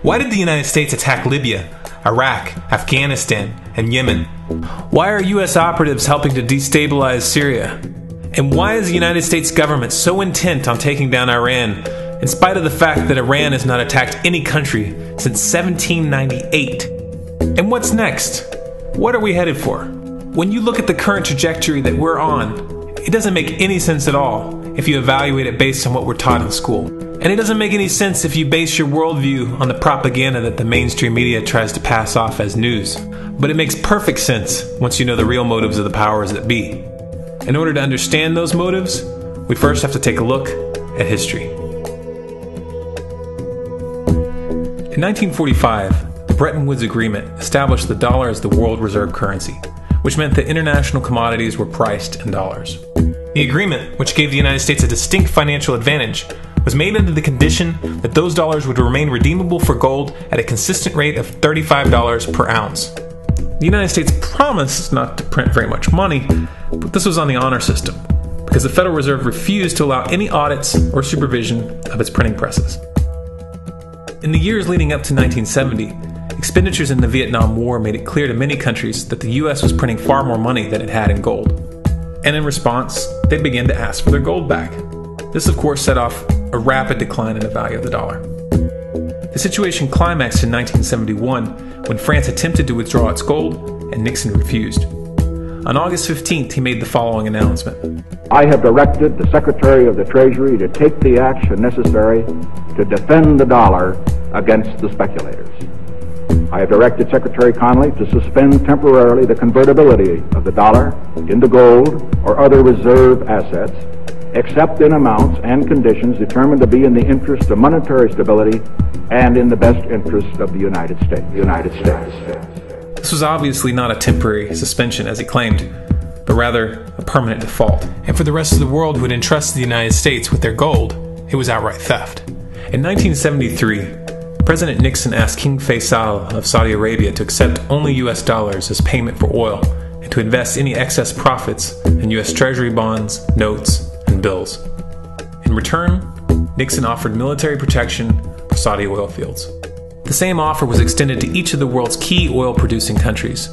Why did the United States attack Libya, Iraq, Afghanistan, and Yemen? Why are US operatives helping to destabilize Syria? And why is the United States government so intent on taking down Iran, in spite of the fact that Iran has not attacked any country since 1798? And what's next? What are we headed for? When you look at the current trajectory that we're on, it doesn't make any sense at all if you evaluate it based on what we're taught in school. And it doesn't make any sense if you base your worldview on the propaganda that the mainstream media tries to pass off as news. But it makes perfect sense once you know the real motives of the powers that be. In order to understand those motives, we first have to take a look at history. In 1945, the Bretton Woods Agreement established the dollar as the world reserve currency, which meant that international commodities were priced in dollars. The agreement, which gave the United States a distinct financial advantage, was made under the condition that those dollars would remain redeemable for gold at a consistent rate of $35 per ounce. The United States promised not to print very much money, but this was on the honor system, because the Federal Reserve refused to allow any audits or supervision of its printing presses. In the years leading up to 1970, expenditures in the Vietnam War made it clear to many countries that the US was printing far more money than it had in gold. And in response, they began to ask for their gold back. This, of course, set off a rapid decline in the value of the dollar. The situation climaxed in 1971 when France attempted to withdraw its gold and Nixon refused. On August 15th, he made the following announcement. I have directed the Secretary of the Treasury to take the action necessary to defend the dollar against the speculators. I have directed Secretary Connally to suspend temporarily the convertibility of the dollar into gold or other reserve assets, except in amounts and conditions determined to be in the interest of monetary stability and in the best interest of the United States. This was obviously not a temporary suspension, as he claimed, but rather a permanent default. And for the rest of the world who had entrusted the United States with their gold, it was outright theft. In 1973, President Nixon asked King Faisal of Saudi Arabia to accept only US dollars as payment for oil and to invest any excess profits in US Treasury bonds, notes, and bills. In return, Nixon offered military protection for Saudi oil fields. The same offer was extended to each of the world's key oil-producing countries,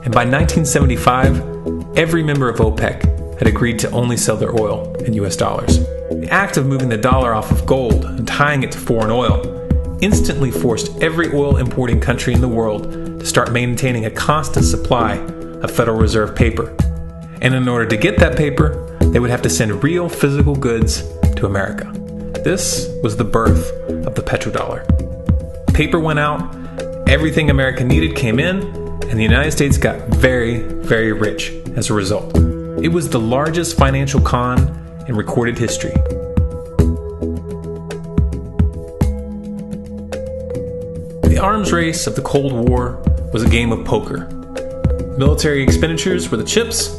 and by 1975, every member of OPEC had agreed to only sell their oil in US dollars. The act of moving the dollar off of gold and tying it to foreign oil instantly forced every oil-importing country in the world to start maintaining a constant supply of Federal Reserve paper. And in order to get that paper, they would have to send real physical goods to America. This was the birth of the petrodollar. Paper went out, everything America needed came in, and the United States got very, very rich as a result. It was the largest financial con in recorded history. The arms race of the Cold War was a game of poker. Military expenditures were the chips,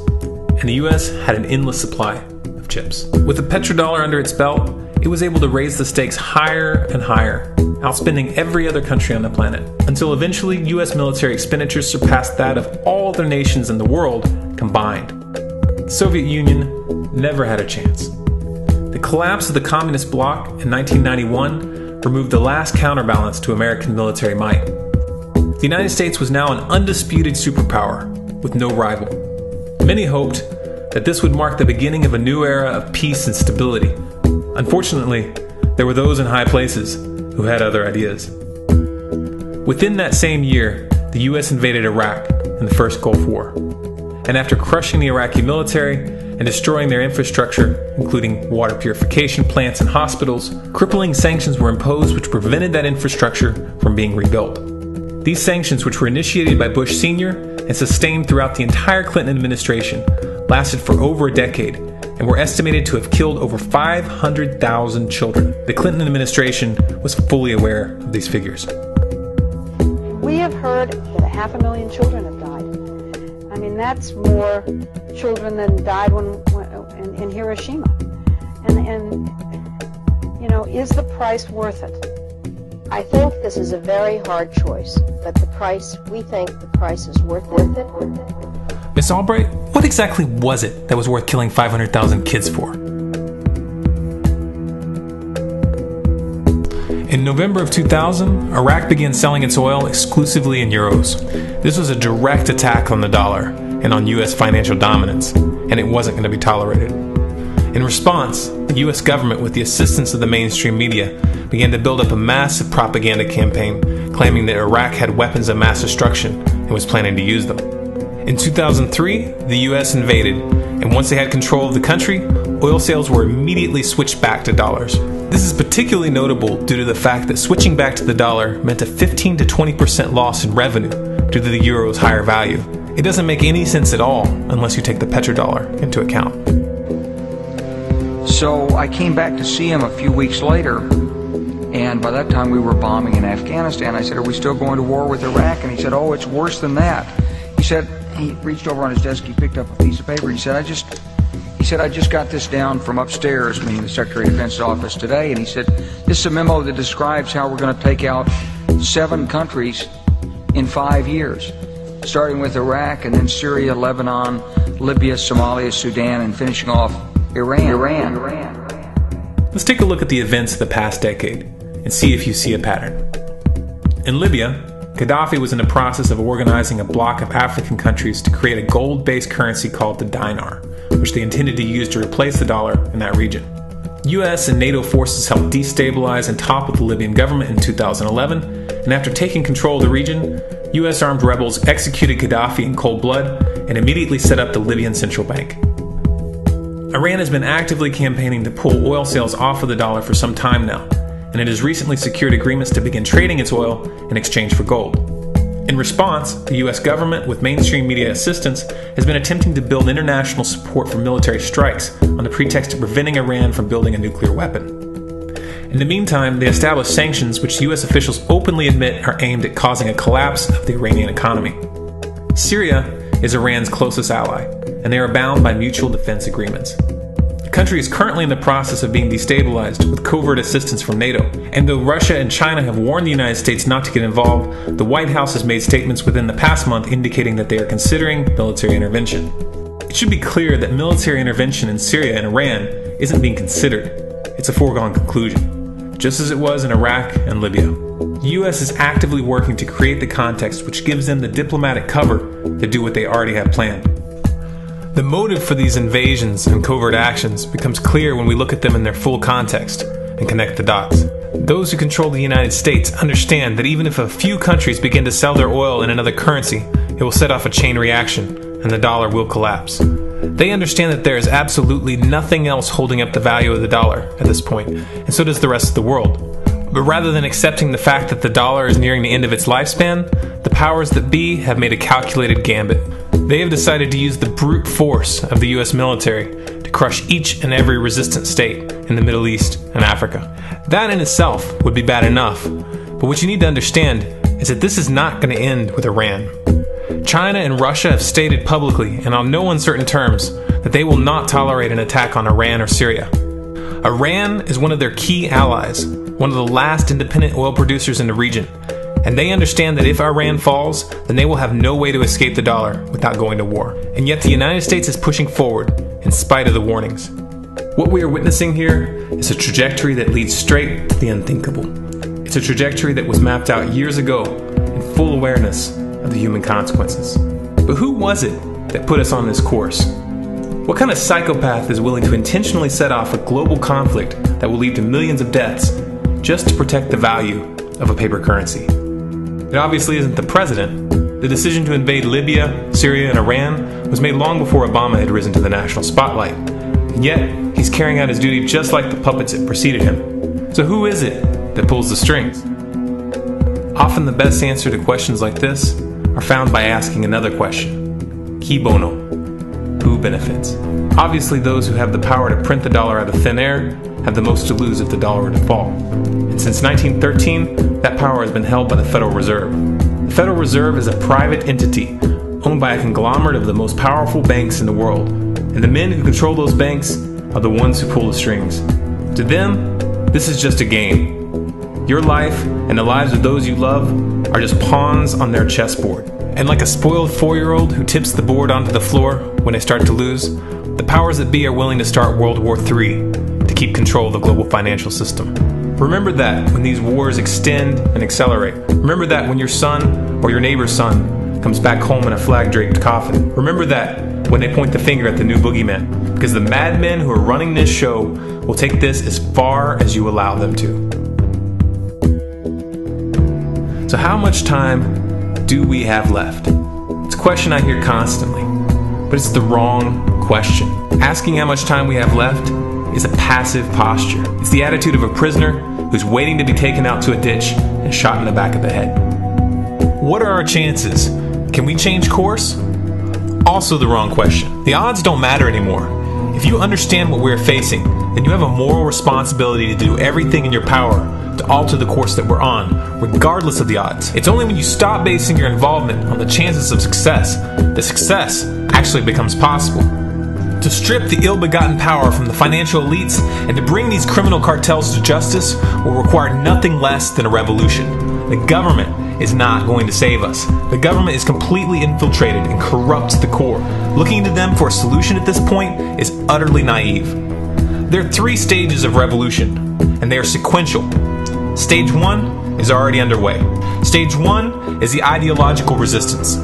and the US had an endless supply of chips. With the petrodollar under its belt, it was able to raise the stakes higher and higher, outspending every other country on the planet, until eventually US military expenditures surpassed that of all other nations in the world combined. The Soviet Union never had a chance. The collapse of the communist bloc in 1991 removed the last counterbalance to American military might. The United States was now an undisputed superpower with no rival. Many hoped that this would mark the beginning of a new era of peace and stability. Unfortunately, there were those in high places who had other ideas. Within that same year, the US invaded Iraq in the First Gulf War. And after crushing the Iraqi military and destroying their infrastructure, including water purification plants and hospitals, crippling sanctions were imposed which prevented that infrastructure from being rebuilt. These sanctions, which were initiated by Bush Sr. and sustained throughout the entire Clinton administration, lasted for over a decade and were estimated to have killed over 500,000 children. The Clinton administration was fully aware of these figures. We have heard that 500,000 children have died. I mean, that's more children than died in Hiroshima. And you know, is the price worth it? I think this is a very hard choice, but we think the price is worth it. Miss Albright, what exactly was it that was worth killing 500,000 kids for? In November of 2000, Iraq began selling its oil exclusively in euros. This was a direct attack on the dollar and on U.S. financial dominance, and it wasn't going to be tolerated. In response, the U.S. government, with the assistance of the mainstream media, began to build up a massive propaganda campaign claiming that Iraq had weapons of mass destruction and was planning to use them. In 2003, the U.S. invaded, and once they had control of the country, oil sales were immediately switched back to dollars. This is particularly notable due to the fact that switching back to the dollar meant a 15 to 20% loss in revenue due to the euro's higher value. It doesn't make any sense at all unless you take the petrodollar into account. So I came back to see him a few weeks later, and by that time we were bombing in Afghanistan. I said, "Are we still going to war with Iraq?" And he said, "Oh, it's worse than that." He reached over on his desk, he picked up a piece of paper, he said, I just got this down from upstairs, meaning the Secretary of Defense's office today, and he said, "This is a memo that describes how we're going to take out 7 countries in 5 years, starting with Iraq, and then Syria, Lebanon, Libya, Somalia, Sudan, and finishing off Iran. Let's take a look at the events of the past decade and see if you see a pattern. In Libya, Gaddafi was in the process of organizing a bloc of African countries to create a gold-based currency called the dinar, which they intended to use to replace the dollar in that region. US and NATO forces helped destabilize and topple the Libyan government in 2011, and after taking control of the region, US armed rebels executed Gaddafi in cold blood and immediately set up the Libyan central bank. Iran has been actively campaigning to pull oil sales off of the dollar for some time now, and it has recently secured agreements to begin trading its oil in exchange for gold. In response, the US government, with mainstream media assistance, has been attempting to build international support for military strikes on the pretext of preventing Iran from building a nuclear weapon. In the meantime, they established sanctions which US officials openly admit are aimed at causing a collapse of the Iranian economy. Syria is Iran's closest ally, and they are bound by mutual defense agreements. The country is currently in the process of being destabilized with covert assistance from NATO, and though Russia and China have warned the United States not to get involved, the White House has made statements within the past month indicating that they are considering military intervention. It should be clear that military intervention in Syria and Iran isn't being considered. It's a foregone conclusion, just as it was in Iraq and Libya. The US is actively working to create the context which gives them the diplomatic cover to do what they already have planned. The motive for these invasions and covert actions becomes clear when we look at them in their full context and connect the dots. Those who control the United States understand that even if a few countries begin to sell their oil in another currency, it will set off a chain reaction and the dollar will collapse. They understand that there is absolutely nothing else holding up the value of the dollar at this point, and so does the rest of the world. But rather than accepting the fact that the dollar is nearing the end of its lifespan, the powers that be have made a calculated gambit. They have decided to use the brute force of the US military to crush each and every resistant state in the Middle East and Africa. That in itself would be bad enough, but what you need to understand is that this is not going to end with Iran. China and Russia have stated publicly and on no uncertain terms that they will not tolerate an attack on Iran or Syria. Iran is one of their key allies, one of the last independent oil producers in the region, and they understand that if Iran falls, then they will have no way to escape the dollar without going to war. And yet the United States is pushing forward in spite of the warnings. What we are witnessing here is a trajectory that leads straight to the unthinkable. It's a trajectory that was mapped out years ago in full awareness of the human consequences. But who was it that put us on this course? What kind of psychopath is willing to intentionally set off a global conflict that will lead to millions of deaths just to protect the value of a paper currency? It obviously isn't the president. The decision to invade Libya, Syria, and Iran was made long before Obama had risen to the national spotlight. And yet, he's carrying out his duty just like the puppets that preceded him. So who is it that pulls the strings? Often the best answer to questions like this are found by asking another question. Qui bono? Who benefits? Obviously, those who have the power to print the dollar out of thin air have the most to lose if the dollar were to fall. And since 1913, that power has been held by the Federal Reserve. The Federal Reserve is a private entity owned by a conglomerate of the most powerful banks in the world. And the men who control those banks are the ones who pull the strings. To them, this is just a game. Your life and the lives of those you love are just pawns on their chessboard. And like a spoiled 4-year-old who tips the board onto the floor when they start to lose, the powers that be are willing to start World War III to keep control of the global financial system. Remember that when these wars extend and accelerate. Remember that when your son or your neighbor's son comes back home in a flag-draped coffin. Remember that when they point the finger at the new boogeyman, because the madmen who are running this show will take this as far as you allow them to. So how much time do we have left? It's a question I hear constantly, but it's the wrong question. Asking how much time we have left is a passive posture. It's the attitude of a prisoner who's waiting to be taken out to a ditch and shot in the back of the head. What are our chances? Can we change course? Also the wrong question. The odds don't matter anymore. If you understand what we're facing, then you have a moral responsibility to do everything in your power to alter the course that we're on, regardless of the odds. It's only when you stop basing your involvement on the chances of success that success actually becomes possible. To strip the ill-begotten power from the financial elites and to bring these criminal cartels to justice will require nothing less than a revolution. The government is not going to save us. The government is completely infiltrated and corrupt to the core. Looking to them for a solution at this point is utterly naive. There are 3 stages of revolution, and they are sequential. Stage 1 is already underway. Stage 1 is the ideological resistance.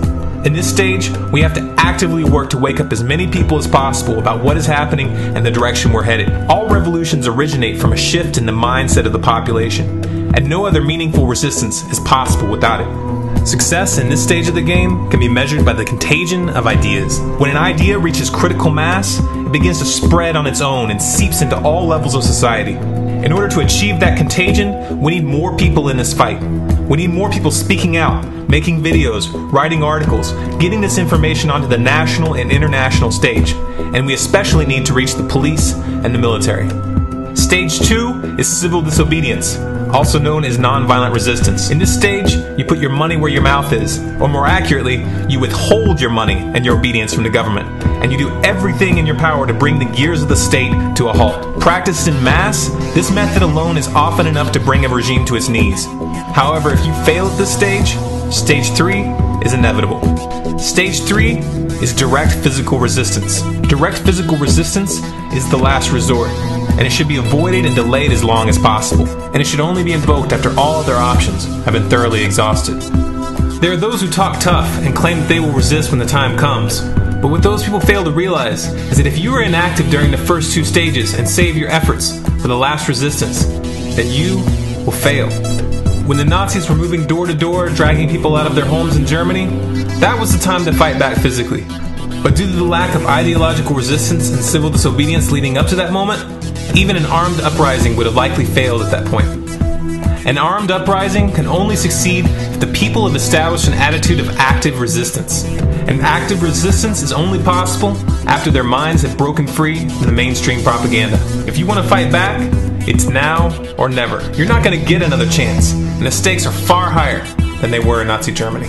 In this stage, we have to actively work to wake up as many people as possible about what is happening and the direction we're headed. All revolutions originate from a shift in the mindset of the population, and no other meaningful resistance is possible without it. Success in this stage of the game can be measured by the contagion of ideas. When an idea reaches critical mass, it begins to spread on its own and seeps into all levels of society. In order to achieve that contagion, we need more people in this fight. We need more people speaking out, making videos, writing articles, getting this information onto the national and international stage. And we especially need to reach the police and the military. Stage 2 is civil disobedience, also known as nonviolent resistance. In this stage, you put your money where your mouth is, or more accurately, you withhold your money and your obedience from the government, and you do everything in your power to bring the gears of the state to a halt. Practiced in mass, this method alone is often enough to bring a regime to its knees. However, if you fail at this stage, Stage 3 is inevitable. Stage 3 is direct physical resistance. Direct physical resistance is the last resort, and it should be avoided and delayed as long as possible. And it should only be invoked after all other options have been thoroughly exhausted. There are those who talk tough and claim that they will resist when the time comes. But what those people fail to realize is that if you are inactive during the first 2 stages and save your efforts for the last resistance, then you will fail. When the Nazis were moving door to door, dragging people out of their homes in Germany, that was the time to fight back physically. But due to the lack of ideological resistance and civil disobedience leading up to that moment, even an armed uprising would have likely failed at that point. An armed uprising can only succeed if the people have established an attitude of active resistance. And active resistance is only possible after their minds have broken free from the mainstream propaganda. If you want to fight back, it's now or never. You're not going to get another chance, and the stakes are far higher than they were in Nazi Germany.